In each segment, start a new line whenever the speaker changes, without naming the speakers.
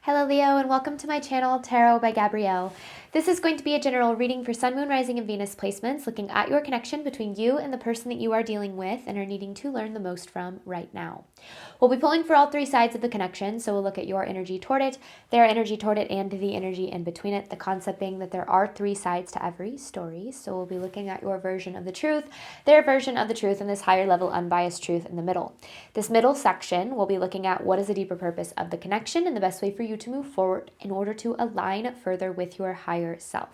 Hello Leo, and welcome to my channel, Tarot by Gabrielle. This is going to be a general reading for Sun, Moon, Rising, and Venus placements, looking at your connection between you and the person that you are dealing with and are needing to learn the most from right now. We'll be pulling for all three sides of the connection, so we'll look at your energy toward it, their energy toward it, and the energy in between it, the concept being that there are three sides to every story. So we'll be looking at your version of the truth, their version of the truth, and this higher level unbiased truth in the middle. This middle section, we'll be looking at what is the deeper purpose of the connection and the best way for you to move forward in order to align further with your higher self.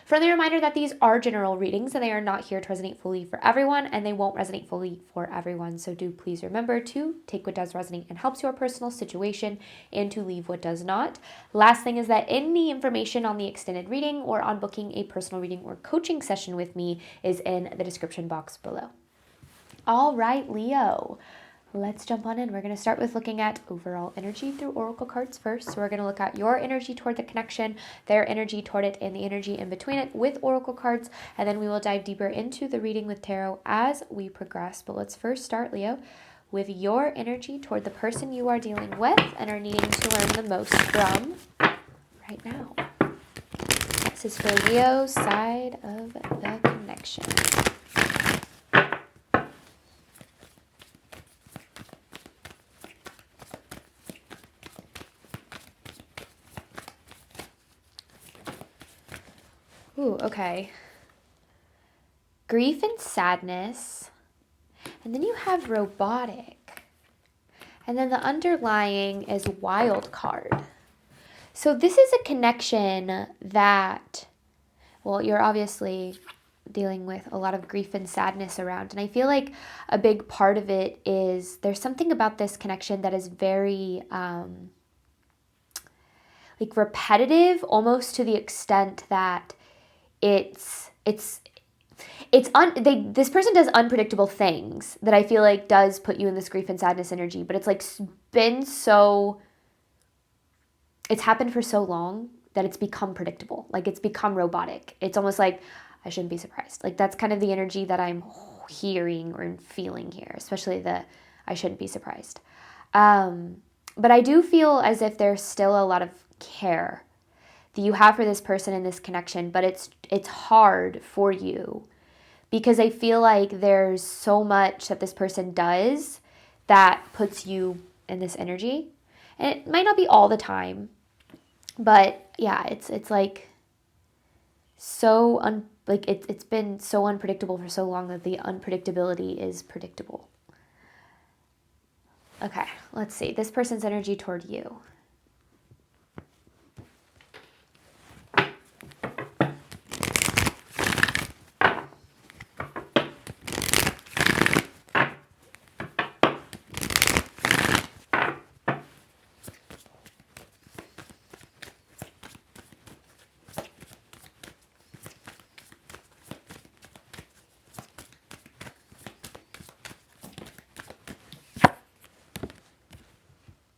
Friendly reminder that these are general readings and they are not here to resonate fully for everyone, and they won't resonate fully for everyone. So do please remember to take what does resonate and helps your personal situation and to leave what does not. Last thing is that any information on the extended reading or on booking a personal reading or coaching session with me is in the description box below. All right, Leo. Let's jump on in. We're going to start with looking at overall energy through oracle cards first. So we're going to look at your energy toward the connection, their energy toward it, and the energy in between it with oracle cards. And then we will dive deeper into the reading with tarot as we progress. But let's first start, Leo, with your energy toward the person you are dealing with and are needing to learn the most from right now. This is for Leo's side of the connection. Ooh, okay. Grief and sadness. And then you have robotic. And then the underlying is wild card. So this is a connection that, well, you're obviously dealing with a lot of grief and sadness around. And I feel like a big part of it is there's something about this connection that is very like repetitive, almost to the extent that this person does unpredictable things that I feel like does put you in this grief and sadness energy, but it's like it's happened for so long that it's become predictable. Like it's become robotic. It's almost like I shouldn't be surprised. Like that's kind of the energy that I'm hearing or feeling here, especially the I shouldn't be surprised. But I do feel as if there's still a lot of care that you have for this person in this connection, but it's hard for you because I feel like there's so much that this person does that puts you in this energy. And it might not be all the time, but yeah, it's like so it's been so unpredictable for so long that the unpredictability is predictable. Okay, let's see. This person's energy toward you.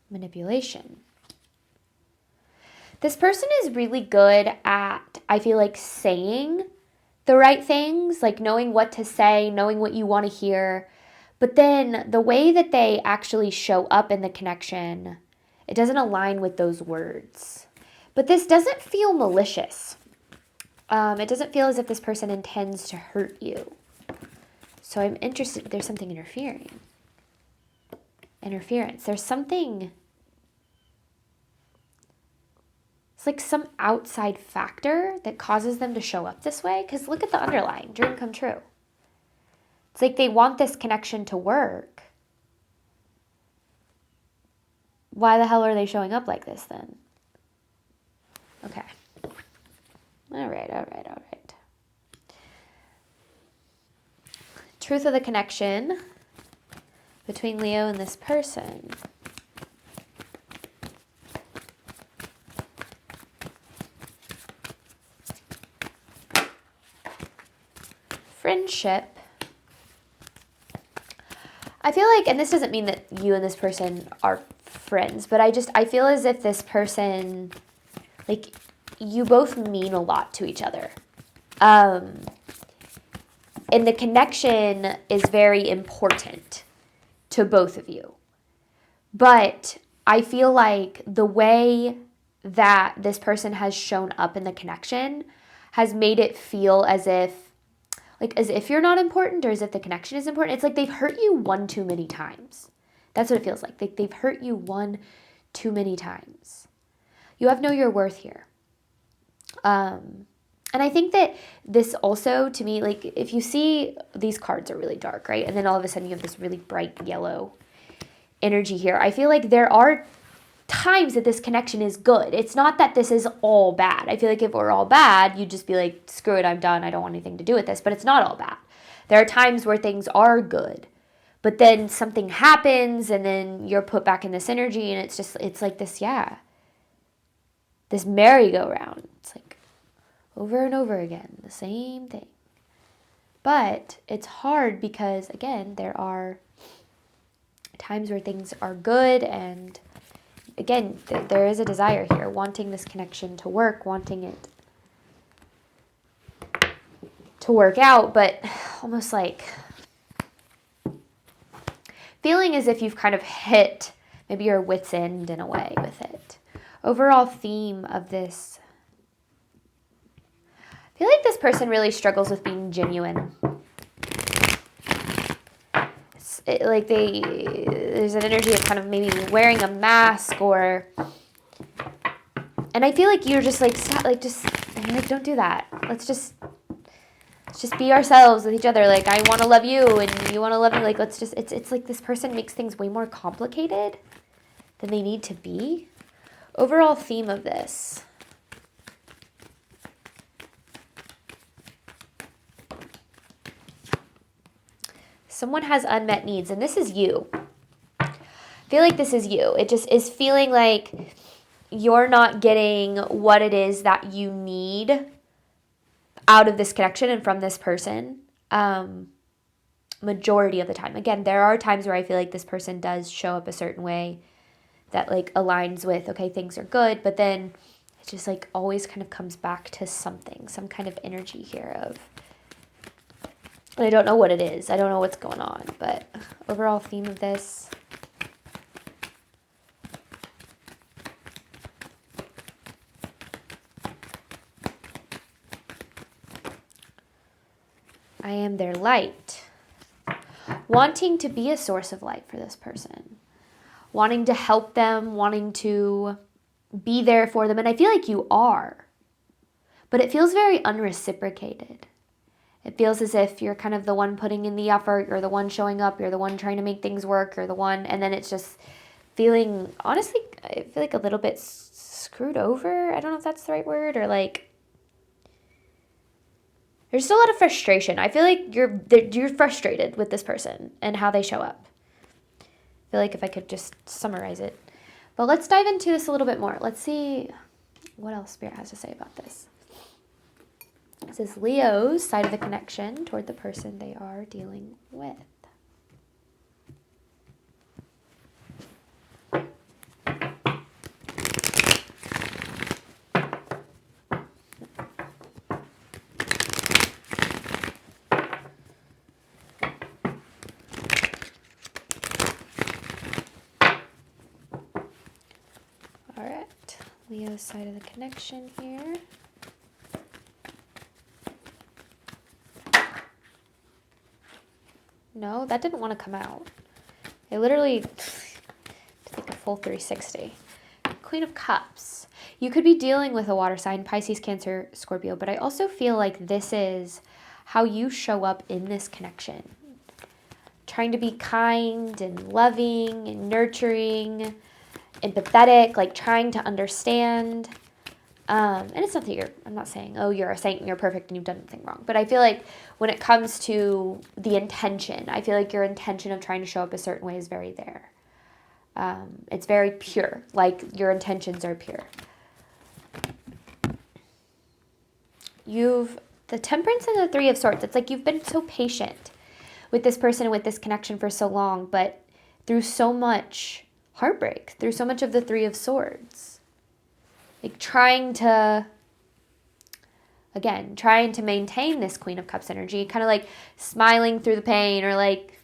Manipulation. This person is really good at, I feel like, saying the right things, like knowing what to say, knowing what you want to hear. But then the way that they actually show up in the connection, it doesn't align with those words. But this doesn't feel malicious. It doesn't feel as if this person intends to hurt you. So I'm interested, there's something interference. There's something, it's like some outside factor that causes them to show up this way. Because look at the underlying, dream come true. It's like they want this connection to work. Why the hell are they showing up like this then? Okay. All right. Truth of the connection between Leo and this person. Friendship. I feel like, and this doesn't mean that you and this person are friends, but I feel as if this person, like, you both mean a lot to each other. And the connection is very important to both of you. But I feel like the way that this person has shown up in the connection has made it feel as if you're not important, or as if the connection is important. It's like they've hurt you one too many times. That's what it feels like. They've hurt you one too many times. You have your worth here. And I think that this also, to me, like, if you see these cards are really dark, right? And then all of a sudden you have this really bright yellow energy here. I feel like there are times that this connection is good. It's not that this is all bad. I feel like if it were all bad, you'd just be like, screw it, I'm done. I don't want anything to do with this. But it's not all bad. There are times where things are good. But then something happens, and then you're put back in this energy, and it's like this, this merry-go-round. It's like over and over again, the same thing. But it's hard because, again, there are times where things are good, and again, there is a desire here, wanting this connection to work, wanting it to work out, but almost like feeling as if you've kind of hit maybe your wit's end in a way with it. Overall theme of this, I feel like this person really struggles with being genuine. There's an energy of kind of maybe wearing a mask, and I feel like you're just don't do that. Let's just be ourselves with each other. Like, I want to love you and you want to love me. Like, it's like this person makes things way more complicated than they need to be. Overall theme of this. Someone has unmet needs, and this is you. I feel like this is you. It just is feeling like you're not getting what it is that you need out of this connection and from this person. Majority of the time. Again, there are times where I feel like this person does show up a certain way that like aligns with, okay, things are good, but then it just like always kind of comes back to something, some kind of energy here of, and I don't know what it is. I don't know what's going on, but overall theme of this. I am their light. Wanting to be a source of light for this person. Wanting to help them, wanting to be there for them. And I feel like you are. But it feels very unreciprocated. It feels as if you're kind of the one putting in the effort, you're the one showing up, you're the one trying to make things work, you're the one, and then it's just feeling, honestly, I feel like a little bit screwed over. I don't know if that's the right word, or like, there's still a lot of frustration. I feel like you're frustrated with this person and how they show up. I feel like if I could just summarize it. But let's dive into this a little bit more. Let's see what else Spirit has to say about this. This is Leo's side of the connection toward the person they are dealing with. All right, Leo's side of the connection here. No, that didn't want to come out. I literally did like a full 360. Queen of Cups. You could be dealing with a water sign, Pisces, Cancer, Scorpio, but I also feel like this is how you show up in this connection. Trying to be kind and loving and nurturing, empathetic, like trying to understand. And it's not that I'm not saying, oh, you're a saint and you're perfect and you've done nothing wrong. But I feel like when it comes to the intention, I feel like your intention of trying to show up a certain way is very there. It's very pure, like your intentions are pure. The Temperance and the Three of Swords, it's like you've been so patient with this person and with this connection for so long, but through so much heartbreak, through so much of the Three of Swords. Like trying to maintain this Queen of Cups energy, kind of like smiling through the pain, or like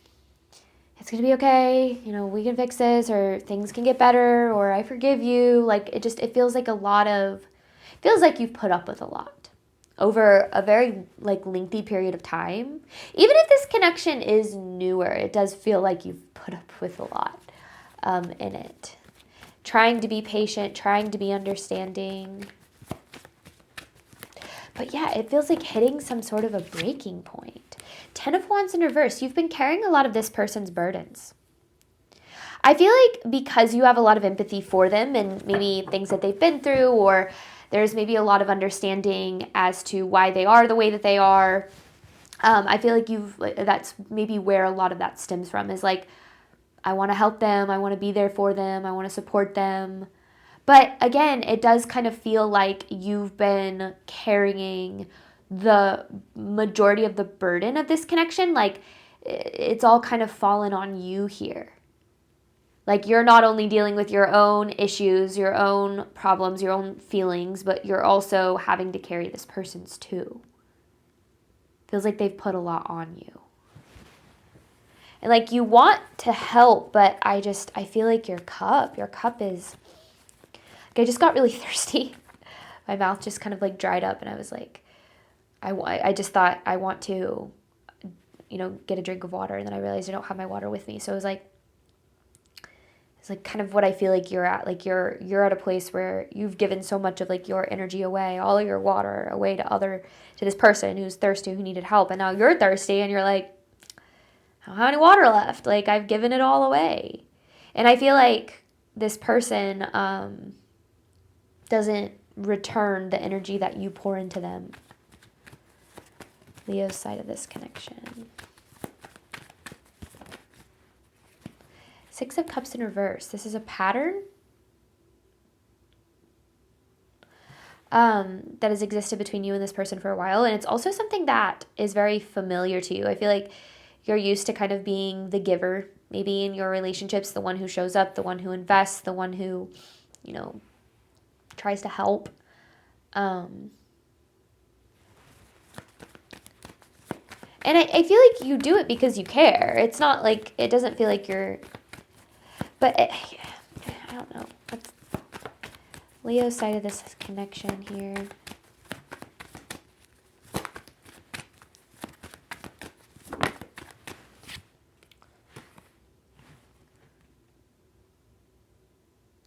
it's going to be okay, we can fix this, or things can get better, or I forgive you. Like, it feels like feels like you've put up with a lot over a very like lengthy period of time. Even if this connection is newer, it does feel like you've put up with a lot in it. Trying to be patient, trying to be understanding. But yeah, it feels like hitting some sort of a breaking point. 10 of Wands in reverse, you've been carrying a lot of this person's burdens. I feel like because you have a lot of empathy for them and maybe things that they've been through, or there's maybe a lot of understanding as to why they are the way that they are. I feel like that's maybe where a lot of that stems from, is like, I want to help them. I want to be there for them. I want to support them. But again, it does kind of feel like you've been carrying the majority of the burden of this connection. Like, it's all kind of fallen on you here. Like, you're not only dealing with your own issues, your own problems, your own feelings, but you're also having to carry this person's too. Feels like they've put a lot on you. And like, you want to help, but I feel like your cup is, like, I just got really thirsty. My mouth just kind of like dried up, and I was like, I just thought I want to, get a drink of water. And then I realized I don't have my water with me. So it was like, it's like kind of what I feel like you're at. Like, you're at a place where you've given so much of like your energy away, all of your water away to this person who's thirsty, who needed help. And now you're thirsty and you're like, I don't have any water left. Like, I've given it all away. And I feel like this person doesn't return the energy that you pour into them. Leo's side of this connection. 6 of Cups in reverse. This is a pattern that has existed between you and this person for a while. And it's also something that is very familiar to you. I feel like you're used to kind of being the giver, maybe in your relationships, the one who shows up, the one who invests, the one who, tries to help. And I feel like you do it because you care. It's not like, it doesn't feel like you're, but I don't know. That's Leo's side of this connection here.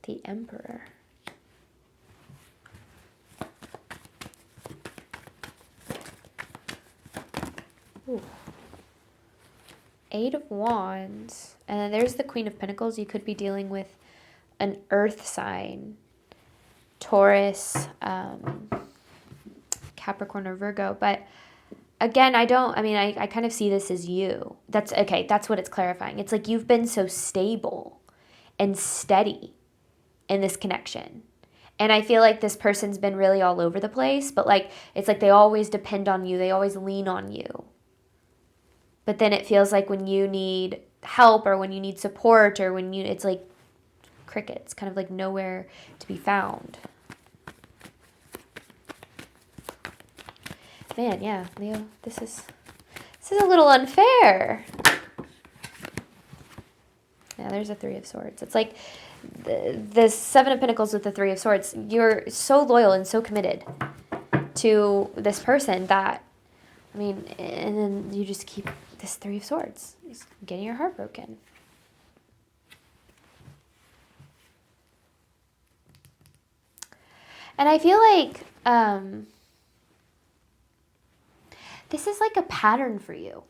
The Emperor. Ooh. 8 of Wands. And then there's the Queen of Pentacles. You could be dealing with an earth sign. Taurus, Capricorn, or Virgo. But again, I kind of see this as you. That's okay. That's what it's clarifying. It's like you've been so stable and steady in this connection. And I feel like this person's been really all over the place, but like, it's like they always depend on you. They always lean on you. But then it feels like when you need help, or when you need support, or it's like crickets, kind of like nowhere to be found. Man, yeah, Leo, this is a little unfair. Yeah, there's a 3 of Swords. It's like the 7 of Pentacles with the 3 of Swords. You're so loyal and so committed to this person that, and then you just keep this 3 of Swords. It's getting your heart broken. And I feel like this is like a pattern for you.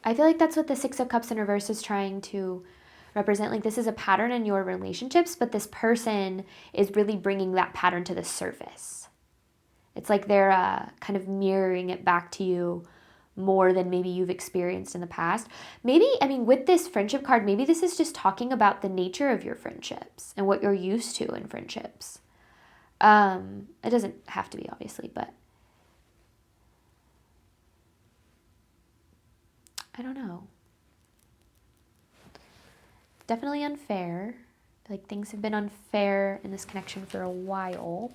I feel like that's what the 6 of Cups in reverse is trying to represent. Like, this is a pattern in your relationships, but this person is really bringing that pattern to the surface. It's like they're kind of mirroring it back to you more than maybe you've experienced in the past. Maybe, with this friendship card, maybe this is just talking about the nature of your friendships and what you're used to in friendships. It doesn't have to be, obviously, but I don't know. Definitely unfair. Like, things have been unfair in this connection for a while.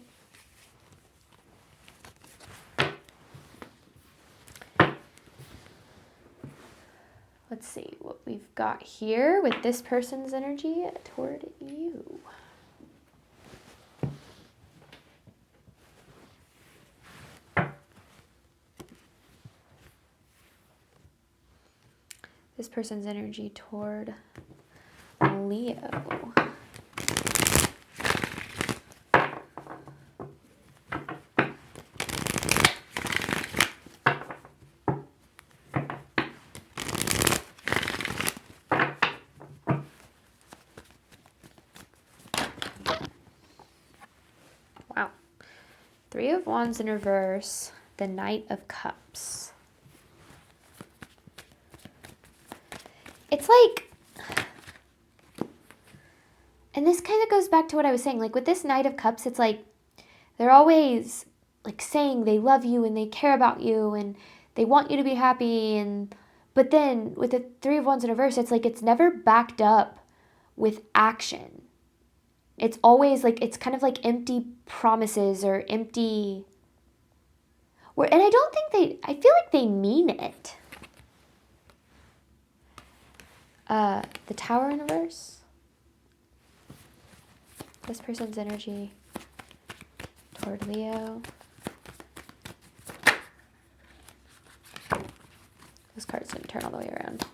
let's see what we've got here with this person's energy toward you. This person's energy toward Leo. Wow. Three of Wands in reverse, the Knight of Cups. It's like, and this kind of goes back to what I was saying, like with this Knight of Cups, it's like they're always like saying they love you and they care about you and they want you to be happy, and but then with the Three of Wands in reverse, it's like it's never backed up with action. It's always like, it's kind of like empty promises or empty, and I don't think I feel like they mean it. The Tower in reverse. This person's energy toward Leo. Those cards didn't turn all the way around.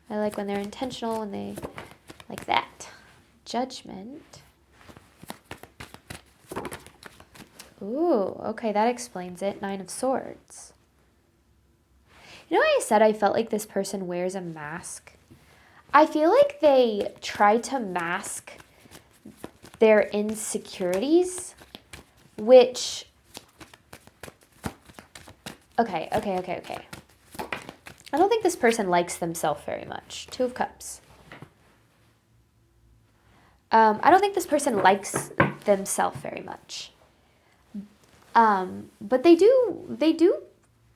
I like when they're intentional, when they, like that. Judgment. Ooh, okay, that explains it. Nine of Swords. You know how I said I felt like this person wears a mask? I feel like they try to mask their insecurities, which, okay. I don't think this person likes themselves very much. Two of Cups. I don't think this person likes themselves very much. But they do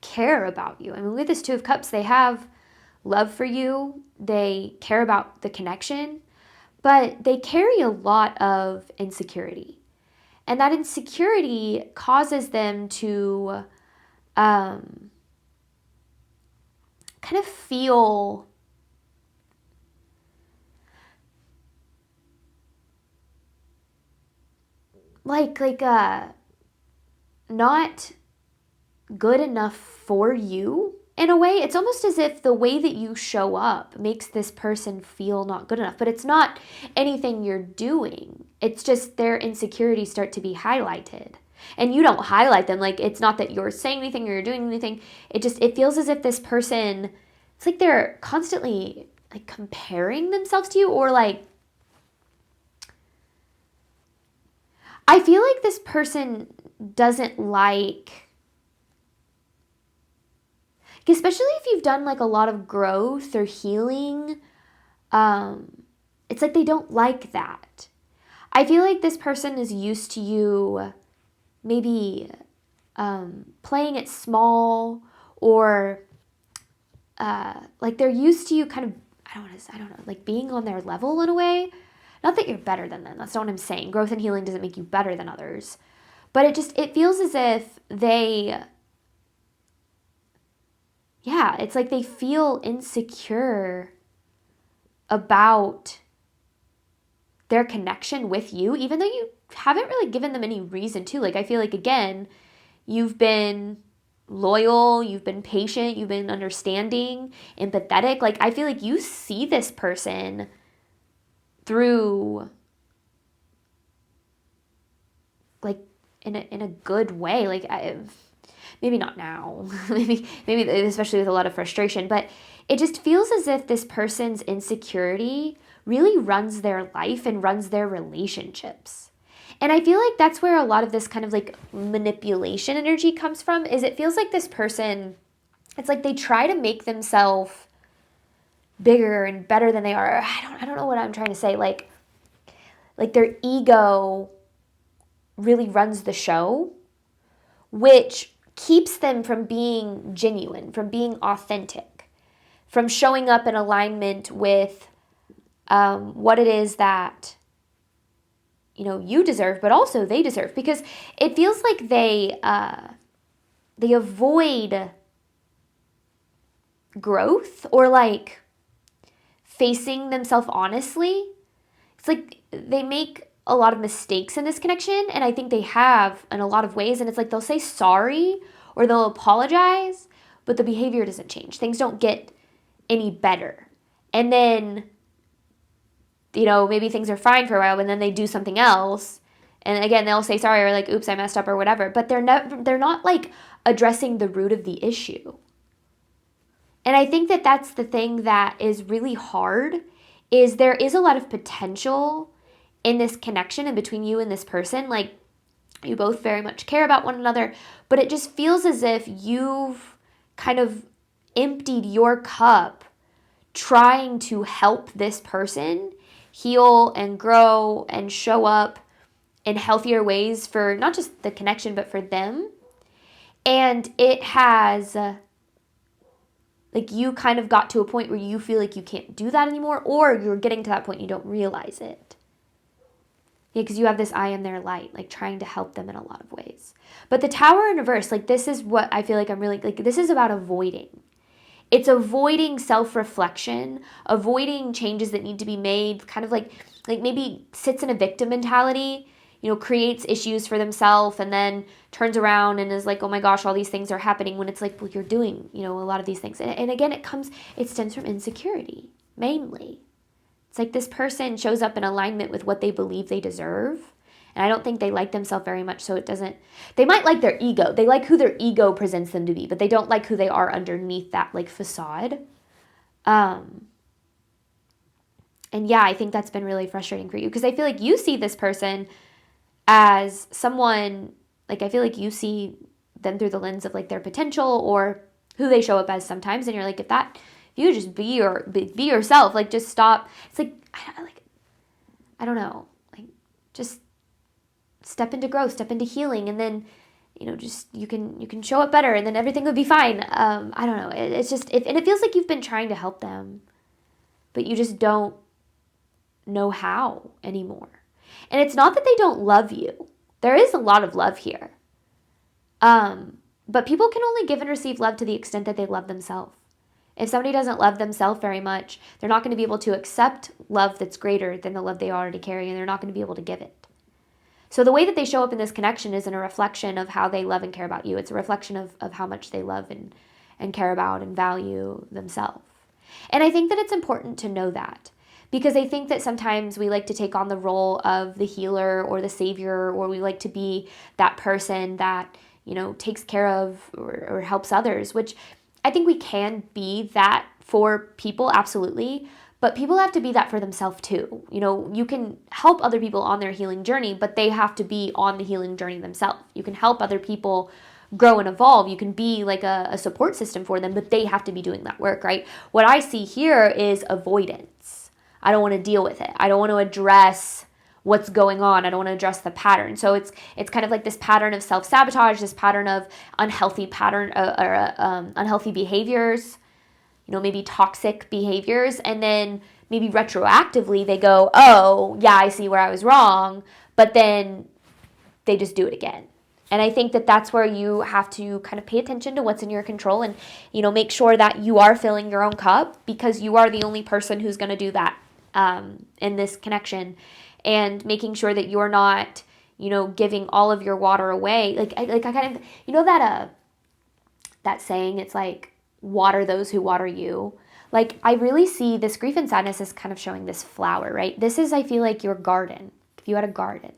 care about you. I mean, with this Two of Cups, they have love for you. They care about the connection, but they carry a lot of insecurity. And that insecurity causes them to kind of feel like not good enough for you. In a way, it's almost as if the way that you show up makes this person feel not good enough, but it's not anything you're doing. It's just their insecurities start to be highlighted. And you don't highlight them. Like, it's not that you're saying anything or you're doing anything. It feels as if this person, it's like they're constantly like comparing themselves to you, or like, I feel like this person doesn't like, especially if you've done like a lot of growth or healing, it's like they don't like that. I feel like this person is used to you maybe playing it small, or like they're used to you kind of, I don't know, like being on their level in a way. Not that you're better than them. That's not what I'm saying. Growth and healing doesn't make you better than others. But it feels as if it's like they feel insecure about their connection with you, even though you haven't really given them any reason to. Like, I feel like, again, you've been loyal, you've been patient, you've been understanding, empathetic. Like, I feel like you see this person through, like, in a good way. Like, maybe not now, maybe especially with a lot of frustration, but it just feels as if this person's insecurity really runs their life and runs their relationships. And I feel like that's where a lot of this kind of like manipulation energy comes from, is it feels like this person, it's like they try to make themselves bigger and better than they are. I don't know what I'm trying to say. Like their ego really runs the show, which keeps them from being genuine, from being authentic, from showing up in alignment with what it is that, you know, you deserve, but also they deserve. Because it feels like they avoid growth or like facing themselves honestly. It's like they make a lot of mistakes in this connection, and I think they have in a lot of ways, and it's like they'll say sorry or they'll apologize, but the behavior doesn't change. Things don't get any better. And then, maybe things are fine for a while, and then they do something else. And again, they'll say sorry or like, oops, I messed up or whatever. But they're not like addressing the root of the issue. And I think that that's the thing that is really hard, is there is a lot of potential in this connection and between you and this person. Like, you both very much care about one another, but it just feels as if you've kind of emptied your cup trying to help this person heal and grow and show up in healthier ways for not just the connection, but for them. And it has, like, you kind of got to a point where you feel like you can't do that anymore, or you're getting to that point and you don't realize it. Yeah, because you have this eye in their light, like trying to help them in a lot of ways. But the Tower in reverse, like, this is what I feel like I'm really, like, this is about avoiding. It's avoiding self-reflection, avoiding changes that need to be made, kind of like maybe sits in a victim mentality, creates issues for themselves and then turns around and is like, oh my gosh, all these things are happening, when it's like, well, you're doing, a lot of these things. And again, it stems from insecurity, mainly. It's like this person shows up in alignment with what they believe they deserve. And I don't think they like themselves very much, so they might like their ego. They like who their ego presents them to be, but they don't like who they are underneath that, like, facade. And yeah, I think that's been really frustrating for you, because I feel like you see this person as someone, like, I feel like you see them through the lens of like their potential or who they show up as sometimes. And you're like, if you just be yourself, like, just stop. It's like, I don't know, like, just step into growth, step into healing, and then, just you can show up better, and then everything would be fine. I don't know. It's just, and it feels like you've been trying to help them, but you just don't know how anymore. And it's not that they don't love you. There is a lot of love here. But people can only give and receive love to the extent that they love themselves. If somebody doesn't love themselves very much, they're not going to be able to accept love that's greater than the love they already carry, and they're not going to be able to give it. So the way that they show up in this connection isn't a reflection of how they love and care about you. It's a reflection of how much they love and care about and value themselves. And I think that it's important to know that, because I think that sometimes we like to take on the role of the healer or the savior, or we like to be that person that, takes care of or helps others, which I think we can be that for people, absolutely. But people have to be that for themselves too. You can help other people on their healing journey, but they have to be on the healing journey themselves. You can help other people grow and evolve. You can be like a support system for them, but they have to be doing that work, right? What I see here is avoidance. I don't want to deal with it. I don't want to address what's going on. I don't want to address the pattern. So it's kind of like this pattern of self-sabotage, this pattern of unhealthy behaviors, maybe toxic behaviors. And then maybe retroactively they go, oh, yeah, I see where I was wrong. But then they just do it again. And I think that that's where you have to kind of pay attention to what's in your control and, make sure that you are filling your own cup, because you are the only person who's going to do that in this connection. And making sure that you're not, giving all of your water away. I kind of, that saying, it's like, water those who water you. Like, I really see this grief and sadness as kind of showing this flower, right? This is, I feel like, your garden. If you had a garden,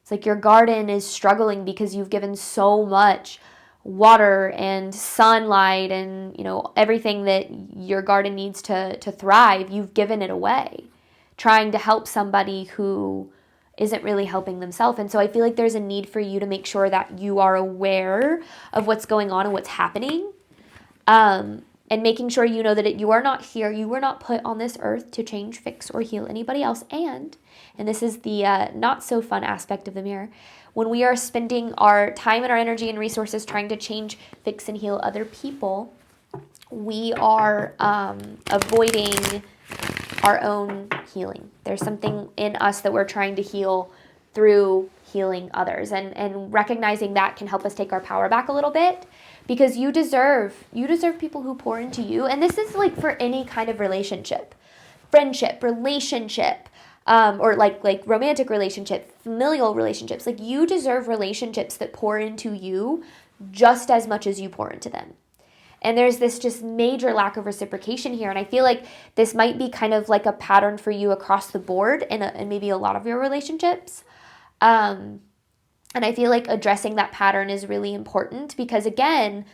it's like your garden is struggling because you've given so much water and sunlight and, everything that your garden needs to thrive. You've given it away, trying to help somebody who isn't really helping themselves. And so I feel like there's a need for you to make sure that you are aware of what's going on and what's happening. And making sure that you are not here, you were not put on this earth to change, fix, or heal anybody else. And this is the not so fun aspect of the mirror, when we are spending our time and our energy and resources trying to change, fix, and heal other people, we are avoiding our own healing. There's something in us that we're trying to heal through healing others. And recognizing that can help us take our power back a little bit, because you deserve people who pour into you. And this is like for any kind of relationship, friendship, relationship, or like romantic relationship, familial relationships. Like, you deserve relationships that pour into you just as much as you pour into them. And there's this just major lack of reciprocation here. And I feel like this might be kind of like a pattern for you across the board and maybe a lot of your relationships. And I feel like addressing that pattern is really important, because again,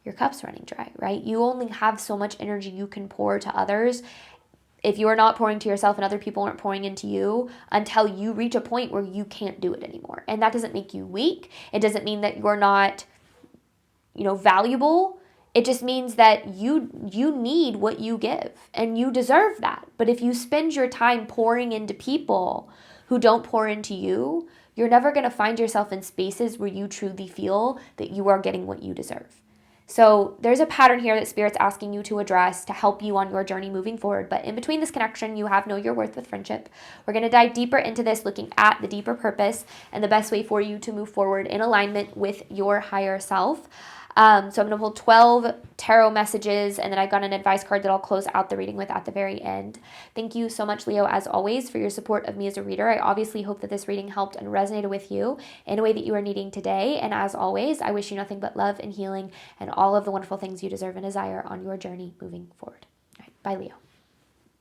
your cup's running dry, right? You only have so much energy you can pour to others. If you're not pouring to yourself and other people aren't pouring into you, until you reach a point where you can't do it anymore. And that doesn't make you weak. It doesn't mean that you're not, valuable. It just means that you need what you give, and you deserve that. But if you spend your time pouring into people who don't pour into you, you're never going to find yourself in spaces where you truly feel that you are getting what you deserve. So there's a pattern here that Spirit's asking you to address to help you on your journey moving forward. But in between this connection, you have Know Your Worth with friendship. We're going to dive deeper into this, looking at the deeper purpose and the best way for you to move forward in alignment with your higher self. So I'm going to pull 12 tarot messages, and then I've got an advice card that I'll close out the reading with at the very end. Thank you so much, Leo, as always, for your support of me as a reader. I obviously hope that this reading helped and resonated with you in a way that you are needing today. And as always, I wish you nothing but love and healing and all of the wonderful things you deserve and desire on your journey moving forward. All right, bye, Leo.